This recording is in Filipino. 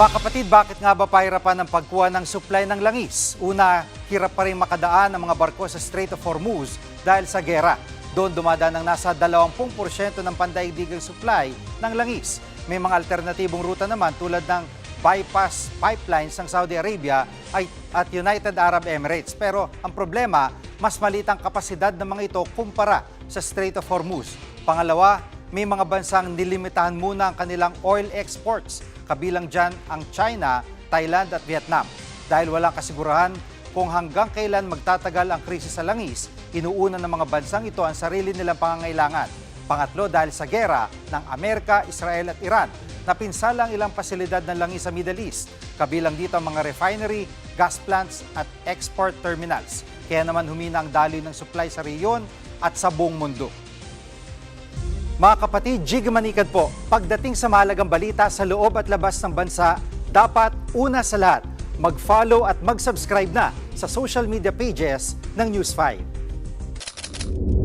Mga kapatid, bakit nga ba pahirapan ng pagkuha ng supply ng langis? Una, hirap pa rin makadaan ang mga barko sa Strait of Hormuz dahil sa gera. Doon dumadaan ng nasa 20% ng pandaigdigang supply ng langis. May mga alternatibong ruta naman tulad ng bypass pipelines ng Saudi Arabia at United Arab Emirates. Pero ang problema, mas maliit ang kapasidad ng mga ito kumpara sa Strait of Hormuz. Pangalawa, may mga bansang nilimitahan muna ang kanilang oil exports. Kabilang dyan ang China, Thailand at Vietnam. Dahil walang kasigurahan kung hanggang kailan magtatagal ang krisis sa langis, inuuna ng mga bansang ito ang sarili nilang pangangailangan. Pangatlo, dahil sa gera ng Amerika, Israel at Iran, napinsala ang ilang pasilidad ng langis sa Middle East. Kabilang dito ang mga refinery, gas plants at export terminals. Kaya naman humina ang daloy ng supply sa rehiyon at sa buong mundo. Mga kapatid, Jig Manikad po, pagdating sa mahalagang balita sa loob at labas ng bansa, dapat una sa lahat, mag-follow at mag-subscribe na sa social media pages ng News 5.